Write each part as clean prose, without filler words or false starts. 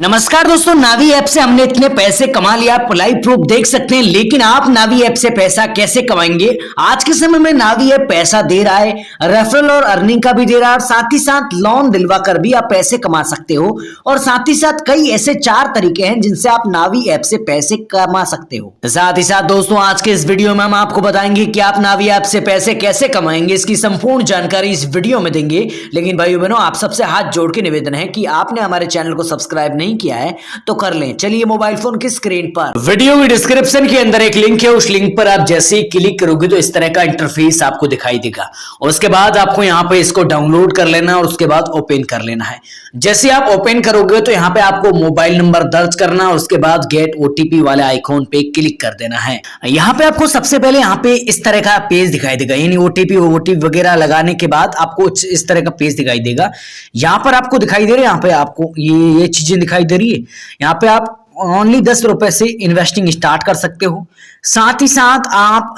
नमस्कार दोस्तों, नावी ऐप से हमने इतने पैसे कमा लिया, आप लाइव प्रूफ देख सकते हैं। लेकिन आप नावी ऐप से पैसा कैसे कमाएंगे? आज के समय में नावी ऐप पैसा दे रहा है, रेफरल और अर्निंग का भी दे रहा है, और साथ ही साथ लोन दिलवा कर भी आप पैसे कमा सकते हो। और साथ ही साथ कई ऐसे 4 तरीके हैं जिनसे आप नावी ऐप से पैसे कमा सकते हो। साथ ही साथ दोस्तों, आज के इस वीडियो में हम आपको बताएंगे कि आप नावी ऐप से पैसे कैसे कमाएंगे। इसकी संपूर्ण जानकारी इस वीडियो में देंगे। लेकिन भाइयों बहनों, आप सबसे हाथ जोड़ के निवेदन है कि आपने हमारे चैनल को सब्सक्राइब नहीं किया है तो कर लें। चलिए मोबाइल फोन की स्क्रीन पर वीडियो की डिस्क्रिप्शन के अंदर एक लिंक है, उस लिंक पर आप जैसे ही क्लिक करोगे तो इस तरह का इंटरफेस आपको दिखाई देगा। और उसके बाद आपको यहाँ पे इसको डाउनलोड कर लेना है और उसके बाद ओपन कर लेना है। जैसे आप ओपन करोगे तो यहाँ पे आपको मोबाइल नंबर दर्ज करना और उसके बाद गेट ओटीपी वाले आइकॉन पे क्लिक कर देना है। यहाँ पे आपको सबसे पहले यहाँ पे इस तरह का पेज दिखाई देगा, यानी ओटीपी वगैरह लगाने के बाद आपको इस तरह का पेज दिखाई देगा। यहाँ पर आपको दिखाई दे रहा है, यहाँ पे आपको ये चीजें दिखाई दे रही है। यहाँ पे आप ओनली 10 रुपए से इन्वेस्टिंग स्टार्ट कर सकते हो। साथ ही साथ आप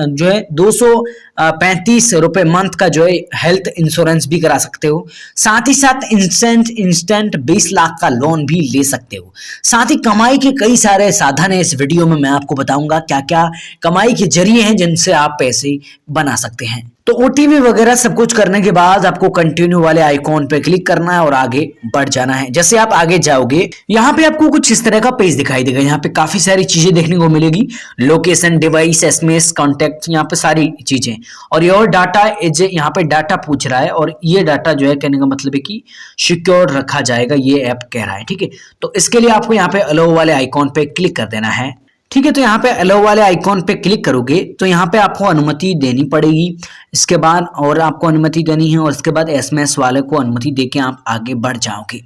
जो है 235 रुपए मंथ का जो है हेल्थ इंश्योरेंस भी करा सकते हो। साथ ही साथ इंस्टेंट 20 लाख का लोन भी ले सकते हो। साथ ही कमाई के कई सारे साधन है, इस वीडियो में मैं आपको बताऊंगा क्या क्या कमाई के जरिए हैं जिनसे आप पैसे बना सकते हैं। तो ओटीपी वगैरह सब कुछ करने के बाद आपको कंटिन्यू वाले आइकॉन पे क्लिक करना है और आगे बढ़ जाना है। जैसे आप आगे जाओगे, यहाँ पे आपको कुछ इस तरह का पेज दिखाई देगा। यहाँ पे काफी सारी चीजें देखने को मिलेगी, लोकेशन, डिवाइस, एसएमएस, कॉन्टेक्ट, यहाँ पे सारी चीजें। और योर डाटा इज, यहाँ पे डाटा पूछ रहा है और ये डाटा जो है कहने का मतलब है कि सिक्योर रखा जाएगा, ये ऐप कह रहा है। ठीक है, तो इसके लिए आपको यहाँ पे अलाउ वाले आइकॉन पे क्लिक कर देना है। ठीक है, तो यहाँ पे अलाउ वाले आइकॉन पे क्लिक करोगे तो यहाँ पे आपको अनुमति देनी पड़ेगी। इसके बाद और आपको अनुमति देनी है और इसके बाद एसएमएस वाले को अनुमति देके आप आगे बढ़ जाओगे।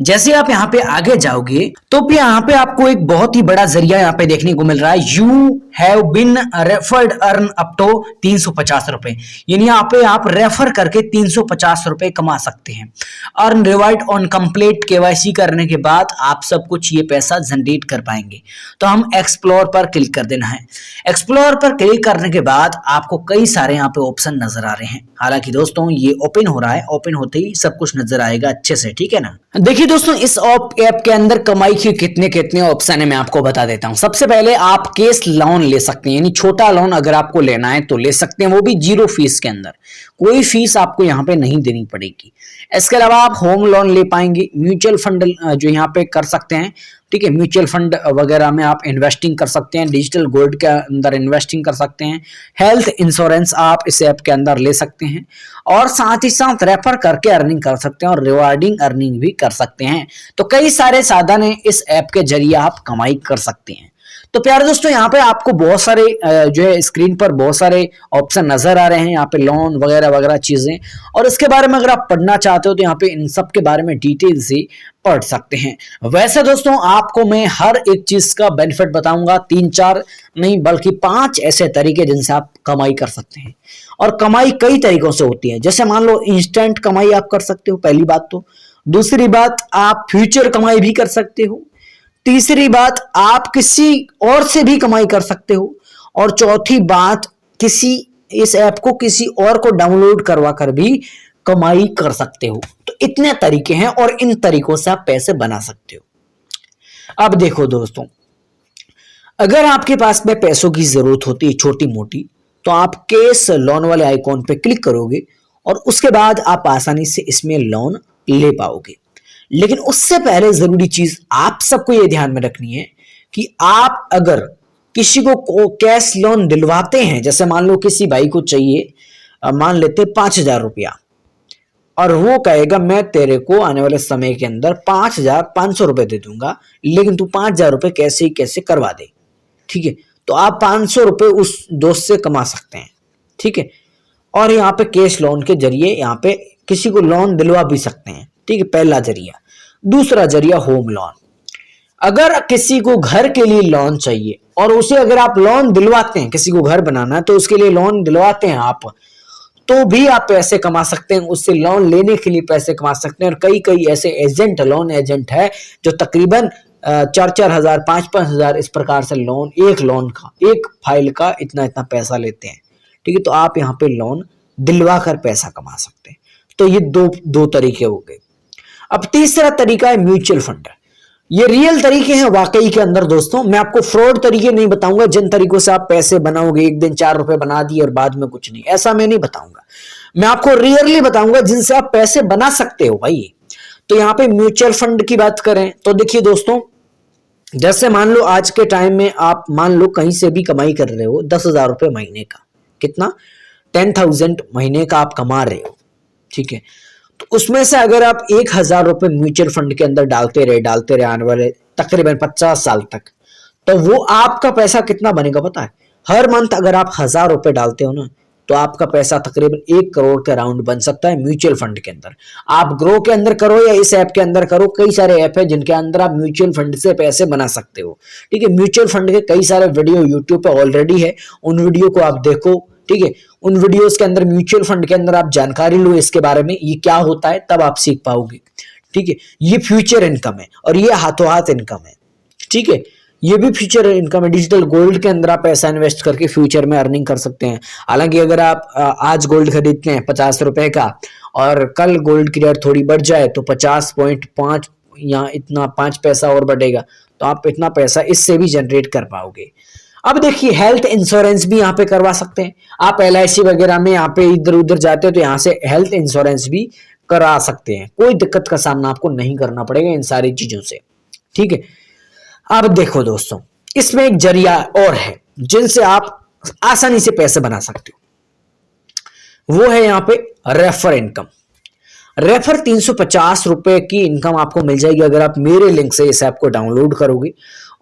जैसे आप यहाँ पे आगे जाओगे तो फिर यहाँ पे आपको एक बहुत ही बड़ा जरिया यहाँ पे देखने को मिल रहा है, you have been referred earn up to 350 रुपए, यानी यहाँ पे आप रेफर करके 350 रुपए कमा सकते हैं। Earn reward on complete KYC करने के बाद आप सब कुछ ये पैसा जनरेट कर पाएंगे। तो हम एक्सप्लोर पर क्लिक कर देना है। एक्सप्लोर पर क्लिक करने के बाद आपको कई सारे यहाँ पे ऑप्शन नजर आ रहे हैं। हालांकि दोस्तों ये ओपन हो रहा है, ओपन होते ही सब कुछ नजर आएगा अच्छे से। ठीक है ना। देखिए दोस्तों, इस ऐप के अंदर कमाई के कितने कितने ऑप्शन है मैं आपको बता देता हूं। सबसे पहले आप केस लोन ले सकते हैं, यानी छोटा लोन अगर आपको लेना है तो ले सकते हैं, वो भी 0 फीस के अंदर, कोई फीस आपको यहाँ पे नहीं देनी पड़ेगी। इसके अलावा आप होम लोन ले पाएंगे, म्यूचुअल फंड जो यहाँ पे कर सकते हैं। ठीक है, म्यूचुअल फंड वगैरह में आप इन्वेस्टिंग कर सकते हैं, डिजिटल गोल्ड के अंदर इन्वेस्टिंग कर सकते हैं, हेल्थ इंश्योरेंस आप इस ऐप के अंदर ले सकते हैं, और साथ ही साथ रेफर करके अर्निंग कर सकते हैं और रिवार्डिंग अर्निंग भी कर सकते हैं। तो कई सारे साधन है, इस ऐप के जरिए आप कमाई कर सकते हैं। तो प्यारे दोस्तों, यहाँ पे आपको बहुत सारे जो है स्क्रीन पर बहुत सारे ऑप्शन नजर आ रहे हैं, यहाँ पे लोन वगैरह वगैरह चीजें, और इसके बारे में अगर आप पढ़ना चाहते हो तो यहाँ पे इन सब के बारे में डिटेल से पढ़ सकते हैं। वैसे दोस्तों, आपको मैं हर एक चीज का बेनिफिट बताऊंगा, 3-4 नहीं बल्कि 5 ऐसे तरीके जिनसे आप कमाई कर सकते हैं। और कमाई कई तरीकों से होती है, जैसे मान लो इंस्टेंट कमाई आप कर सकते हो, पहली बात तो। दूसरी बात, आप फ्यूचर कमाई भी कर सकते हो। तीसरी बात, आप किसी और से भी कमाई कर सकते हो। और चौथी बात, इस ऐप को किसी और को डाउनलोड करवा कर भी कमाई कर सकते हो। तो इतने तरीके हैं और इन तरीकों से आप पैसे बना सकते हो। अब देखो दोस्तों, अगर आपके पास में पैसों की जरूरत होती है छोटी मोटी, तो आप केस लोन वाले आइकॉन पे क्लिक करोगे और उसके बाद आप आसानी से इसमें लोन ले पाओगे। लेकिन उससे पहले जरूरी चीज आप सबको ये ध्यान में रखनी है कि आप अगर किसी को कैश लोन दिलवाते हैं, जैसे मान लो किसी भाई को चाहिए, मान लेते 5,000 रुपया, और वो कहेगा मैं तेरे को आने वाले समय के अंदर 5,500 रुपए दे दूंगा, लेकिन तू 5,000 रुपए कैसे ही कैसे करवा दे। ठीक है, तो आप 500 रुपए उस दोस्त से कमा सकते हैं। ठीक है, और यहाँ पे कैश लोन के जरिए यहाँ पे किसी को लोन दिलवा भी सकते हैं। ठीक है, पहला जरिया। दूसरा जरिया, होम लोन। अगर किसी को घर के लिए लोन चाहिए और उसे अगर आप लोन दिलवाते हैं, किसी को घर बनाना है तो उसके लिए लोन दिलवाते हैं आप, तो भी आप पैसे कमा सकते हैं, उससे लोन लेने के लिए पैसे कमा सकते हैं। और कई ऐसे एजेंट, लोन एजेंट है जो तकरीबन 4-4 हजार, 5-5 हजार इस प्रकार से लोन, एक लोन का, एक फाइल का इतना पैसा लेते हैं। ठीक है, तो आप यहाँ पे लोन दिलवा कर पैसा कमा सकते हैं। तो ये दो तरीके हो गए। अब तीसरा तरीका है म्यूचुअल फंड। ये रियल तरीके हैं वाकई के अंदर दोस्तों। मैं आपको फ्रॉड तरीके नहीं बताऊंगा जिन तरीकों से आप पैसे बनाओगे, एक दिन 4 रुपए बना दिए और बाद में कुछ नहीं, ऐसा मैं नहीं बताऊंगा। मैं आपको रियली बताऊंगा जिनसे आप पैसे बना सकते हो भाई। तो यहाँ पे म्यूचुअल फंड की बात करें तो देखिए दोस्तों, जैसे मान लो आज के टाइम में आप मान लो कहीं से भी कमाई कर रहे हो 10,000 रुपए महीने का, कितना 10,000 महीने का आप कमा रहे हो, ठीक है। तो उसमें से अगर आप 1,000 रुपए म्यूचुअल फंड के अंदर डालते रहे आने वाले तकरीबन 50 साल तक, तो वो आपका पैसा कितना बनेगा पता है? हर मंथ अगर आप 1,000 रुपए डालते हो ना, तो आपका पैसा तकरीबन 1 करोड़ के अराउंड बन सकता है म्यूचुअल फंड के अंदर। आप ग्रो के अंदर करो या इस ऐप के अंदर करो, कई सारे ऐप है जिनके अंदर आप म्यूचुअल फंड से पैसे बना सकते हो, ठीक है। म्यूचुअल फंड के कई सारे वीडियो यूट्यूब पे ऑलरेडी है, उन वीडियो को आप देखो, ठीक है। उन वीडियोस के अंदर म्यूचुअल फंड के अंदर आप जानकारी लो इसके बारे में, ये क्या होता है, तब आप सीख पाओगे, ठीक है। ये फ्यूचर इनकम है और ये हाथों हाथ इनकम है, ठीक है। ये भी फ्यूचर इनकम है। डिजिटल गोल्ड के अंदर आप पैसा इन्वेस्ट करके फ्यूचर में अर्निंग कर सकते हैं। हालांकि अगर आप आज गोल्ड खरीदते हैं 50 रुपए का और कल गोल्ड की रेट थोड़ी बढ़ जाए तो 50.5 या इतना 5 पैसा और बढ़ेगा, तो आप इतना पैसा इससे भी जनरेट कर पाओगे। अब देखिए हेल्थ इंश्योरेंस भी यहाँ पे करवा सकते हैं आप। LIC वगैरह में यहाँ पे इधर उधर जाते हो तो यहाँ से हेल्थ इंश्योरेंस भी करा सकते हैं, कोई दिक्कत का सामना आपको नहीं करना पड़ेगा इन सारी चीजों से, ठीक है। अब देखो दोस्तों, इसमें एक जरिया और है जिनसे आप आसानी से पैसे बना सकते हो, वो है यहाँ पे रेफर इनकम। रेफर 350 रुपए की इनकम आपको मिल जाएगी अगर आप मेरे लिंक से इस ऐप को डाउनलोड करोगे।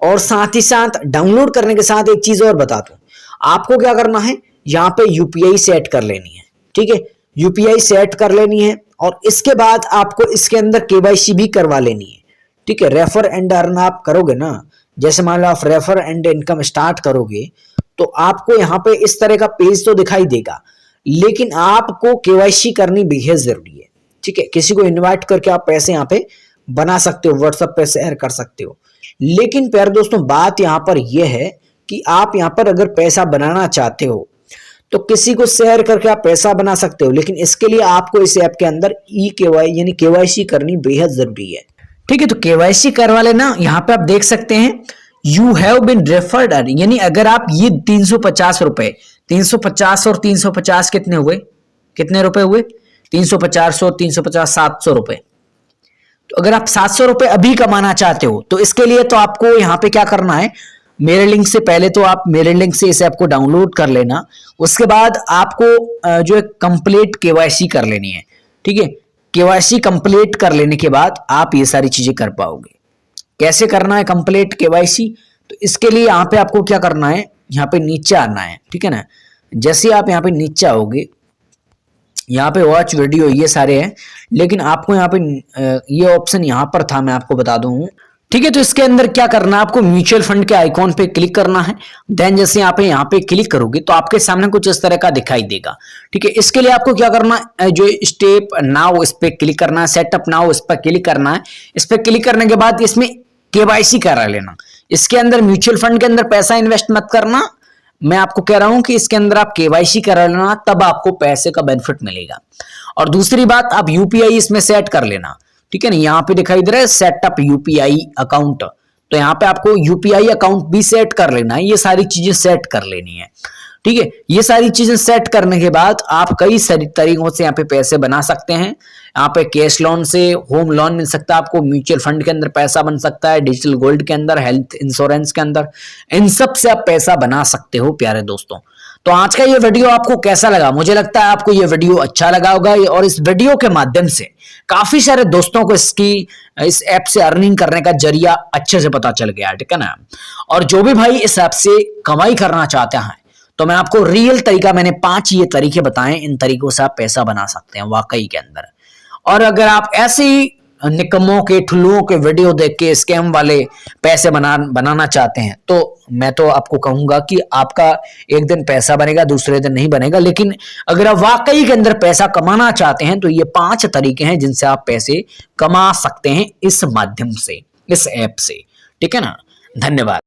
और साथ ही साथ डाउनलोड करने के साथ एक चीज और बता दूं, आपको क्या करना है, यहाँ पे UPI सेट कर लेनी है, ठीक है। UPI सेट कर लेनी है और इसके बाद आपको इसके अंदर KYC भी करवा लेनी है, ठीक है। रेफर एंड अर्न आप करोगे ना, जैसे मान लो आप रेफर एंड इनकम स्टार्ट करोगे तो आपको यहाँ पे इस तरह का पेज तो दिखाई देगा, लेकिन आपको KYC करनी बेहद जरूरी है, ठीक है। किसी को इनवाइट करके आप पैसे यहाँ पे बना सकते हो, व्हाट्सएप पे शेयर कर सकते हो। लेकिन प्यारे दोस्तों बात यहाँ पर यह है कि आप यहाँ पर अगर पैसा बनाना चाहते हो तो किसी को शेयर करके आप पैसा बना सकते हो, लेकिन इसके लिए आपको इस ऐप के अंदर यानी KYC करनी बेहद जरूरी है, ठीक है। तो KYC करवा लेना। यहाँ पे आप देख सकते हैं यू हैव बिन रेफर्ड, यानी अगर आप ये 350 रुपए, 350 और 350 कितने हुए, कितने रुपए हुए, 350 और 350 700 रुपए। तो अगर आप 700 रुपए अभी कमाना चाहते हो तो इसके लिए तो आपको यहाँ पे क्या करना है, मेरे लिंक से पहले तो आप मेरे लिंक से इस ऐप को डाउनलोड कर लेना। उसके बाद आपको जो है कंप्लीट KYC कर लेनी है, ठीक है। KYC कंप्लीट कर लेने के बाद आप ये सारी चीजें कर पाओगे। कैसे करना है कंप्लीट KYC, तो इसके लिए यहाँ पे आपको क्या करना है, यहाँ पे नीचे आना है, ठीक है ना। जैसे आप यहाँ पे नीचे आओगे, यहाँ पे वॉच वीडियो ये सारे हैं, लेकिन आपको यहाँ पे ये ऑप्शन यहाँ पर था, मैं आपको बता दूं, ठीक है। तो इसके अंदर क्या करना है, आपको म्यूचुअल फंड के आइकॉन पे क्लिक करना है। देन जैसे यहाँ पे क्लिक करोगे तो आपके सामने कुछ इस तरह का दिखाई देगा, ठीक है। इसके लिए आपको क्या करना है, जो स्टेप नाउ इस पे क्लिक करना है, सेटअप नाउ इस पर क्लिक करना है। इस पर क्लिक करने के बाद इसमें KYC करा लेना। इसके अंदर म्यूचुअल फंड के अंदर पैसा इन्वेस्ट मत करना, मैं आपको कह रहा हूं कि इसके अंदर आप KYC करा लेना, तब आपको पैसे का बेनिफिट मिलेगा। और दूसरी बात, आप UPI इसमें सेट कर लेना, ठीक है ना। यहाँ पे दिखाई दे रहा है सेटअप UPI अकाउंट, तो यहाँ पे आपको UPI अकाउंट भी सेट कर लेना है। ये सारी चीजें सेट कर लेनी है, ठीक है। ये सारी चीजें सेट करने के बाद आप कई सारी तरीकों से यहाँ पे पैसे बना सकते हैं। यहाँ पे कैश लोन से होम लोन मिल सकता है आपको, म्यूचुअल फंड के अंदर पैसा बन सकता है, डिजिटल गोल्ड के अंदर, हेल्थ इंश्योरेंस के अंदर, इन सब से आप पैसा बना सकते हो प्यारे दोस्तों। तो आज का ये वीडियो आपको कैसा लगा, मुझे लगता है आपको ये वीडियो अच्छा लगा होगा, और इस वीडियो के माध्यम से काफी सारे दोस्तों को इस ऐप से अर्निंग करने का जरिया अच्छे से पता चल गया, ठीक है ना। और जो भी भाई इस ऐप से कमाई करना चाहते हैं तो मैं आपको रियल तरीका, मैंने 5 ये तरीके बताए, इन तरीकों से आप पैसा बना सकते हैं वाकई के अंदर। और अगर आप ऐसे ही निकम्मों के ठुल्लुओं के वीडियो देख के स्कैम वाले पैसे बनाना चाहते हैं तो मैं तो आपको कहूंगा कि आपका एक दिन पैसा बनेगा, दूसरे दिन नहीं बनेगा। लेकिन अगर आप वाकई के अंदर पैसा कमाना चाहते हैं तो ये 5 तरीके हैं जिनसे आप पैसे कमा सकते हैं इस माध्यम से, इस ऐप से, ठीक है ना। धन्यवाद।